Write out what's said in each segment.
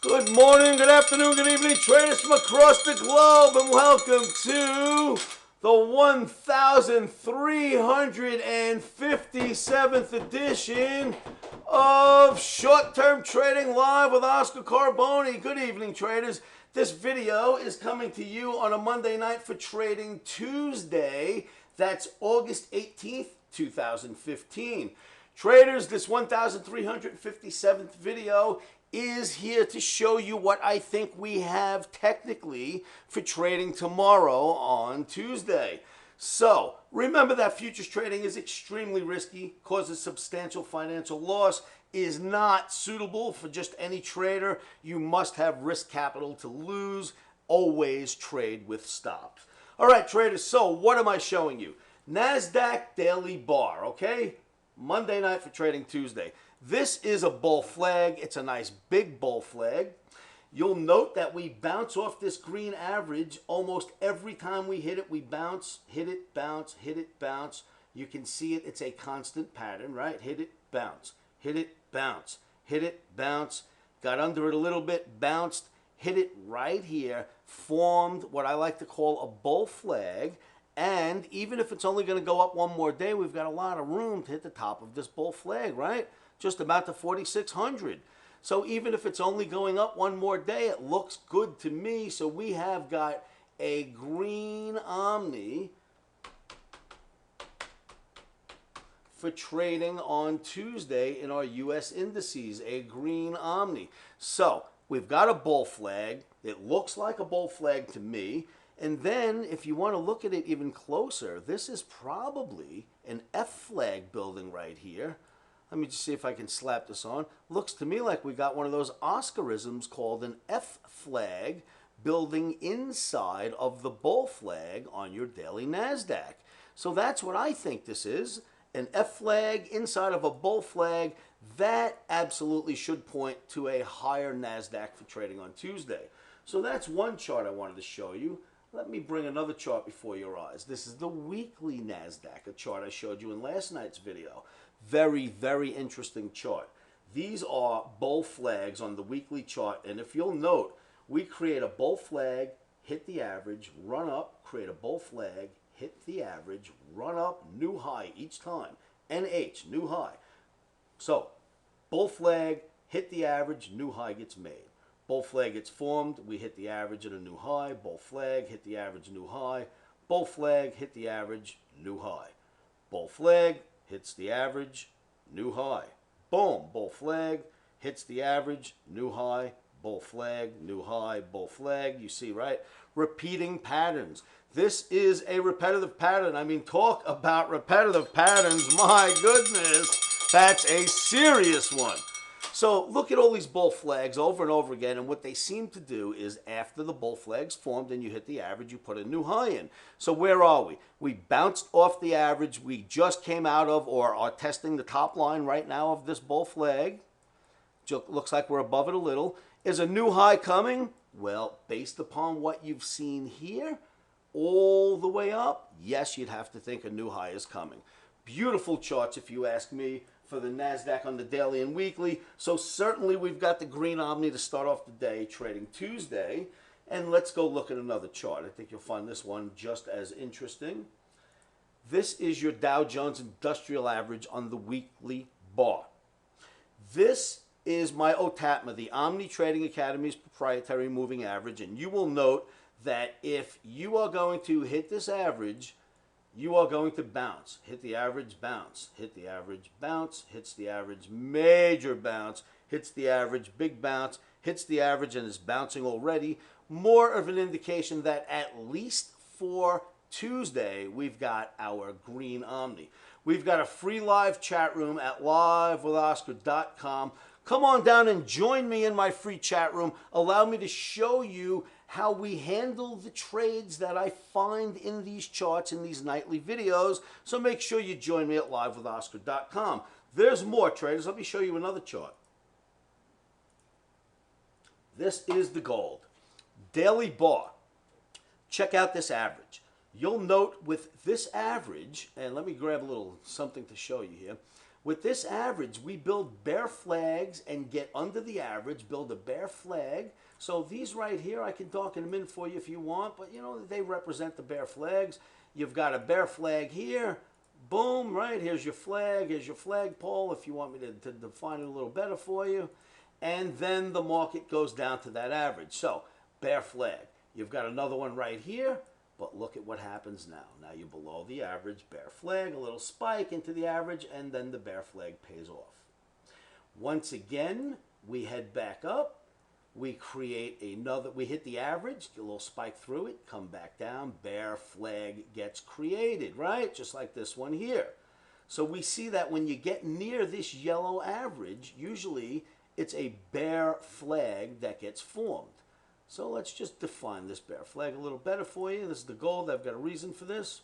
Good morning, good afternoon, good evening, traders from across the globe, and welcome to the 1357th edition of Short-Term Trading Live with Oscar Carboni. Good evening, traders. This video is coming to you on a Monday night for Trading Tuesday. That's August 18th, 2015. Traders, this 1357th video is here to show you what I think we have technically for trading tomorrow on Tuesday. So, remember that futures trading is extremely risky, causes substantial financial loss, is not suitable for just any trader. You must have risk capital to lose. Always trade with stops. All right, traders, so what am I showing you? Nasdaq daily bar, okay? Monday night for Trading Tuesday. This is a bull flag. It's a nice big bull flag. You'll note that we bounce off this green average almost every time we hit it. We bounce, hit it, bounce, hit it, bounce. You can see it. It's a constant pattern, right? Hit it, bounce, hit it, bounce, hit it, bounce. Got under it a little bit, bounced, hit it right here, formed what I like to call a bull flag. And even if it's only going to go up one more day, we've got a lot of room to hit the top of this bull flag, right? Just about to 4,600. So even if it's only going up one more day, it looks good to me. So we have got a green omni for trading on Tuesday in our U.S. indices, a green omni. So we've got a bull flag. It looks like a bull flag to me. And then, if you want to look at it even closer, this is probably an F flag building right here. Let me just see if I can slap this on. Looks to me like we got one of those Oscarisms called an F flag building inside of the bull flag on your daily Nasdaq. So that's what I think this is. An F flag inside of a bull flag. That absolutely should point to a higher Nasdaq for trading on Tuesday. So that's one chart I wanted to show you. Let me bring another chart before your eyes. This is the weekly Nasdaq, a chart I showed you in last night's video. Very, very interesting chart. These are bull flags on the weekly chart, and if you'll note, we create a bull flag, hit the average, run up, create a bull flag, hit the average, run up, new high each time. NH, new high. So, bull flag, hit the average, new high gets made. Bull flag gets formed, we hit the average at a new high. Bull flag, hit the average, new high. Bull flag, hit the average, new high. Bull flag, hits the average, new high. Boom, bull flag, hits the average, new high. Bull flag, new high, bull flag. You see, right? Repeating patterns. This is a repetitive pattern. I mean, talk about repetitive patterns. My goodness, that's a serious one. So look at all these bull flags over and over again, and what they seem to do is after the bull flag's formed and you hit the average, you put a new high in. So where are we? We bounced off the average we just came out of or are testing the top line right now of this bull flag. Looks like we're above it a little. Is a new high coming? Well, based upon what you've seen here, all the way up, yes, you'd have to think a new high is coming. Beautiful charts if you ask me, for the Nasdaq on the daily and weekly. So certainly we've got the green omni to start off the day, Trading Tuesday. And let's go look at another chart. I think you'll find this one just as interesting. This is your Dow Jones Industrial Average on the weekly bar. This is my OTAPMA, the Omni Trading Academy's proprietary moving average. And you will note that if you are going to hit this average, you are going to bounce, hit the average, bounce, hit the average, bounce, hits the average, major bounce, hits the average, big bounce, hits the average and is bouncing already. More of an indication that at least for Tuesday, we've got our green omni. We've got a free live chat room at livewithoscar.com. Come on down and join me in my free chat room. Allow me to show you how we handle the trades that I find in these charts in these nightly videos. So make sure you join me at livewithoscar.com. There's more, traders. Let me show you another chart. This is the gold. Daily bar. Check out this average. You'll note with this average, and let me grab a little something to show you here. With this average, we build bear flags and get under the average, build a bear flag. So these right here, I can darken them in for you if you want, but you know, they represent the bear flags. You've got a bear flag here. Boom, right? Here's your flagpole if you want me to define it a little better for you. And then the market goes down to that average. So, bear flag. You've got another one right here, but look at what happens now. Now you're below the average, bear flag, a little spike into the average, and then the bear flag pays off. Once again, we head back up. We create another, we hit the average, get a little spike through it, come back down, bear flag gets created, right? Just like this one here. So we see that when you get near this yellow average, usually it's a bear flag that gets formed. So let's just define this bear flag a little better for you. This is the gold. I've got a reason for this.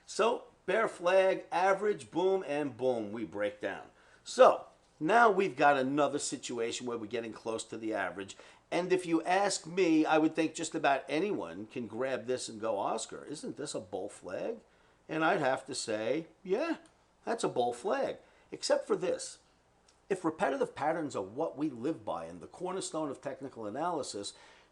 So bear flag, average, boom, and boom, we break down. So now we've got another situation where we're getting close to the average. And if you ask me, I would think just about anyone can grab this and go, Oscar, isn't this a bull flag? And I'd have to say, yeah, that's a bull flag. Except for this. If repetitive patterns are what we live by and the cornerstone of technical analysis,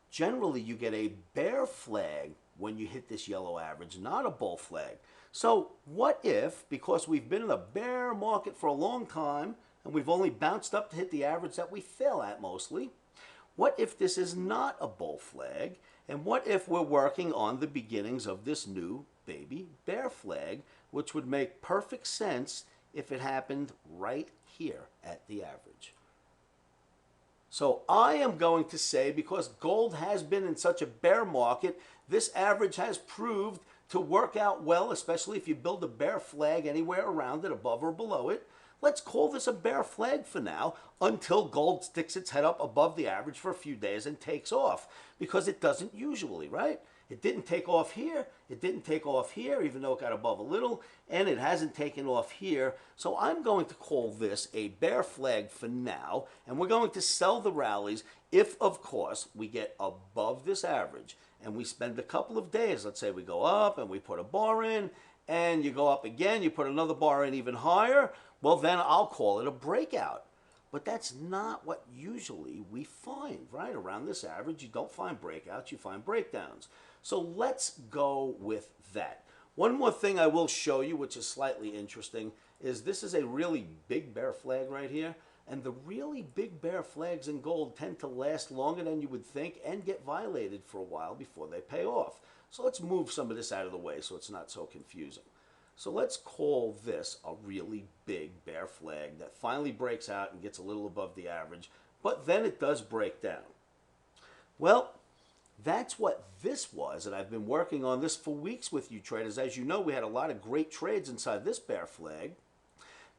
generally you get a bear flag when you hit this yellow average, not a bull flag. So what if, because we've been in a bear market for a long time and we've only bounced up to hit the average that we fail at mostly, what if this is not a bull flag? And what if we're working on the beginnings of this new baby bear flag, which would make perfect sense if it happened right here at the average? So I am going to say, because gold has been in such a bear market, this average has proved to work out well, especially if you build a bear flag anywhere around it, above or below it. Let's call this a bear flag for now until gold sticks its head up above the average for a few days and takes off, because it doesn't usually, right? It didn't take off here, it didn't take off here, even though it got above a little, and it hasn't taken off here. So I'm going to call this a bear flag for now, and we're going to sell the rallies if, of course, we get above this average and we spend a couple of days. Let's say we go up and we put a bar in, and you go up again, you put another bar in even higher, well, then I'll call it a breakout. But that's not what usually we find, right? Around this average, you don't find breakouts, you find breakdowns. So let's go with that. One more thing I will show you, which is slightly interesting, is this is a really big bear flag right here. And the really big bear flags in gold tend to last longer than you would think and get violated for a while before they pay off. So let's move some of this out of the way so it's not so confusing. So let's call this a really big bear flag that finally breaks out and gets a little above the average, but then it does break down. Well, that's what this was, and I've been working on this for weeks with you traders. As you know, we had a lot of great trades inside this bear flag.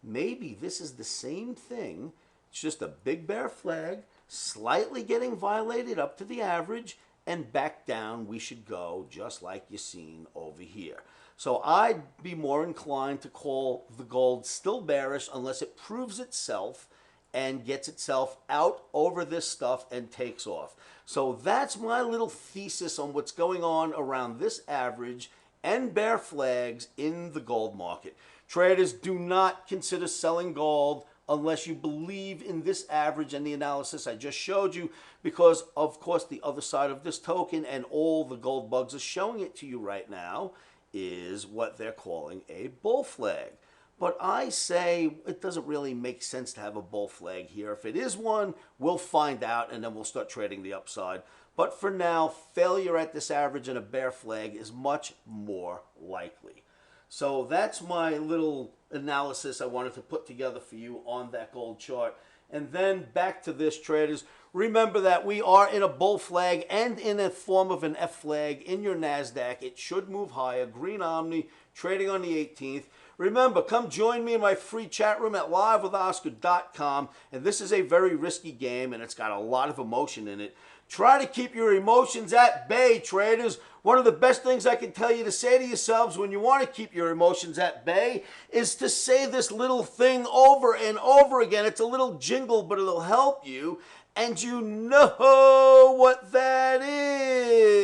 Maybe this is the same thing. It's just a big bear flag, slightly getting violated up to the average, and back down we should go, just like you've seen over here. So I'd be more inclined to call the gold still bearish unless it proves itself and gets itself out over this stuff and takes off. So that's my little thesis on what's going on around this average and bear flags in the gold market. Traders, do not consider selling gold unless you believe in this average and the analysis I just showed you, because of course the other side of this token, and all the gold bugs are showing it to you right now, is what they're calling a bull flag. But I say it doesn't really make sense to have a bull flag here. If it is one, we'll find out and then we'll start trading the upside. But for now, failure at this average and a bear flag is much more likely. So that's my little analysis I wanted to put together for you on that gold chart. And then back to this, traders. Remember that we are in a bull flag and in a form of an F flag in your Nasdaq. It should move higher. Green Omni, trading on the 18th. Remember, come join me in my free chat room at livewithoscar.com. And this is a very risky game, and it's got a lot of emotion in it. Try to keep your emotions at bay, traders. One of the best things I can tell you to say to yourselves when you want to keep your emotions at bay is to say this little thing over and over again. It's a little jingle, but it'll help you. And you know what that is.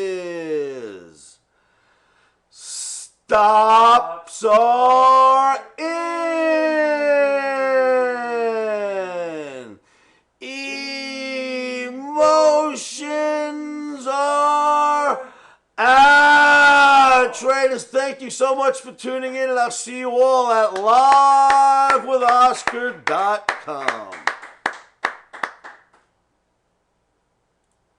Stops are in. Emotions are out. Traders, thank you so much for tuning in, and I'll see you all at livewithoscar.com.